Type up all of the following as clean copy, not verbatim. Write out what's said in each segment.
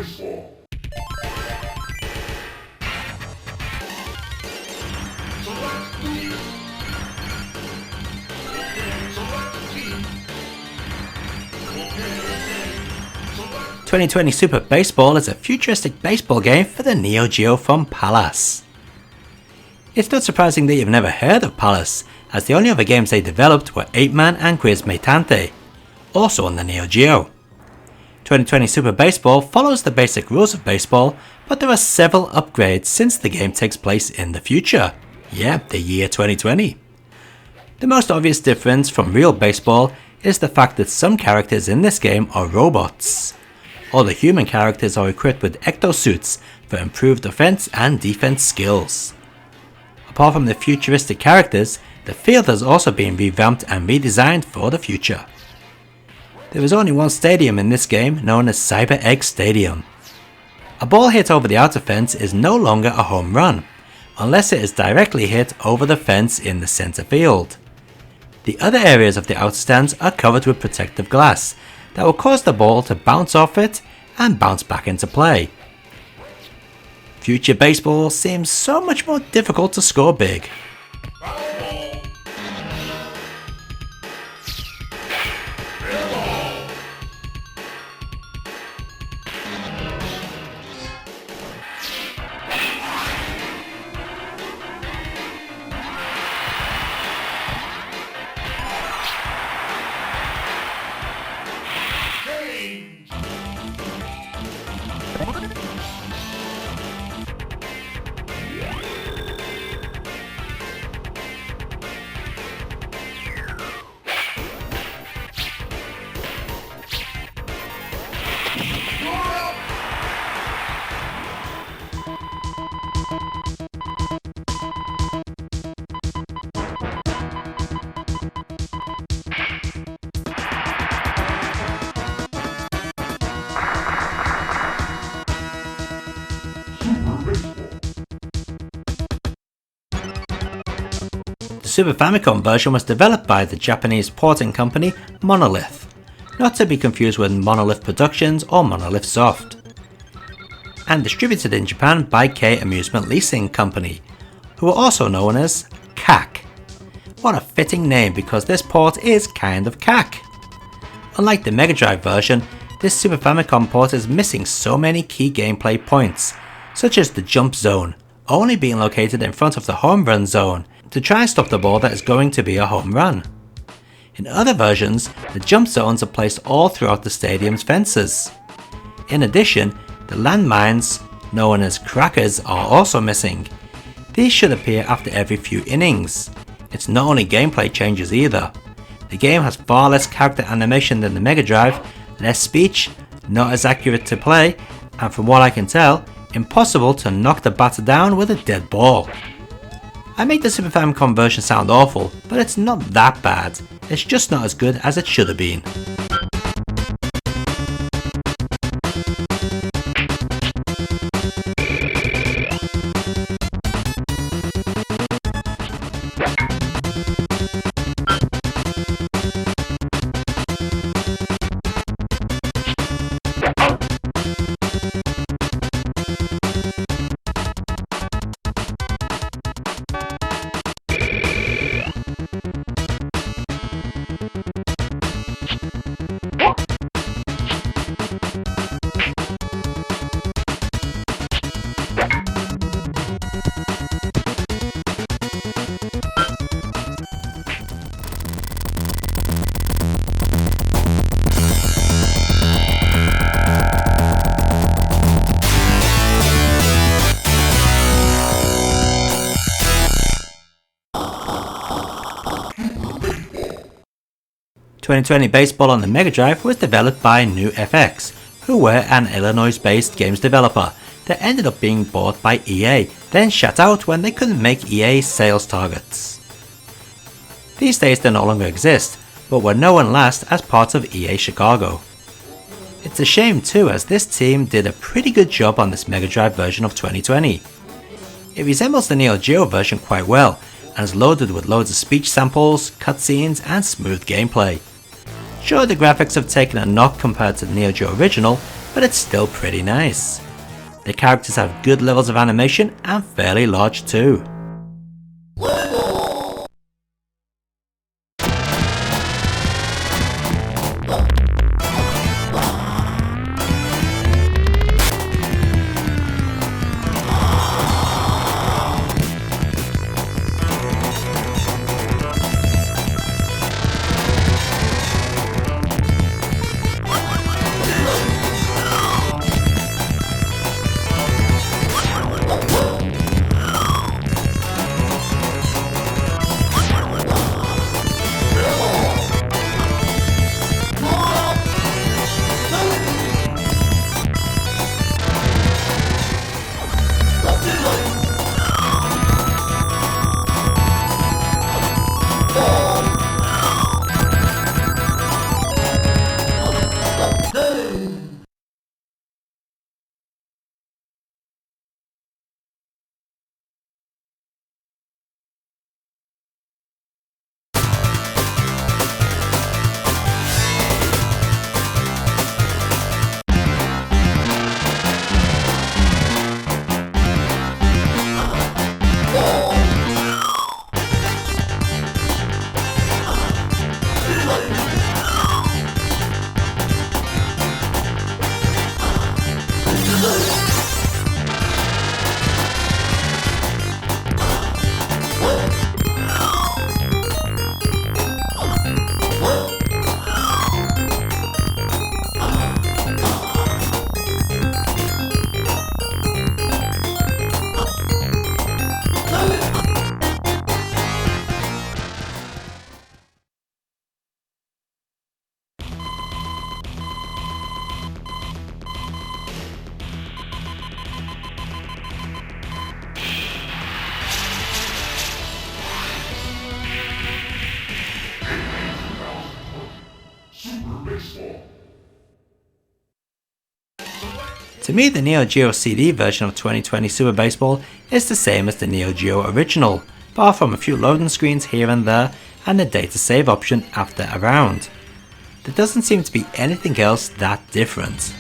Baseball. Select leader. Select team. 2020 Super Baseball is a futuristic baseball game for the Neo Geo from Palace. It's not surprising that you've never heard of Palace, as the only other games they developed were 8-Man and Quiz Metante, also on the Neo Geo. 2020 Super Baseball follows the basic rules of baseball, but there are several upgrades since the game takes place in the future. Yeah, the year 2020. The most obvious difference from real baseball is the fact that some characters in this game are robots. All the human characters are equipped with ectosuits for improved offense and defense skills. Apart from the futuristic characters, the field has also been revamped and redesigned for the future. There is only one stadium in this game, known as Cyber Egg Stadium. A ball hit over the outer fence is no longer a home run, unless it is directly hit over the fence in the center field. The other areas of the outstands are covered with protective glass that will cause the ball to bounce off it and bounce back into play. Future baseball seems so much more difficult to score big. The Super Famicom version was developed by the Japanese porting company Monolith, not to be confused with Monolith Productions or Monolith Soft, and distributed in Japan by K Amusement Leasing Company, who are also known as CAC. What a fitting name, because this port is kind of CAC. Unlike the Mega Drive version, this Super Famicom port is missing so many key gameplay points, such as the jump zone, only being located in front of the home run zone, to try and stop the ball that is going to be a home run. In other versions, the jump zones are placed all throughout the stadium's fences. In addition, the landmines, known as crackers, are also missing. These should appear after every few innings. It's not only gameplay changes either. The game has far less character animation than the Mega Drive, less speech, not as accurate to play, and from what I can tell, impossible to knock the batter down with a dead ball. I make the Super Famicom version sound awful, but it's not that bad. It's just not as good as it should have been. .2020 Baseball on the Mega Drive was developed by NewFX, who were an Illinois-based games developer that ended up being bought by EA, then shut out when they couldn't make EA sales targets. These days they no longer exist, but were known last as part of EA Chicago. It's a shame too, as this team did a pretty good job on this Mega Drive version of 2020. It resembles the Neo Geo version quite well, and is loaded with loads of speech samples, cutscenes, and smooth gameplay. Sure, the graphics have taken a knock compared to the Neo Geo original, but it's still pretty nice. The characters have good levels of animation and fairly large too. To me, the Neo Geo CD version of 2020 Super Baseball is the same as the Neo Geo original, apart from a few loading screens here and there and a data save option after a round. There doesn't seem to be anything else that different.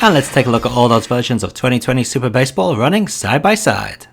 And let's take a look at all those versions of 2020 Super Baseball running side by side.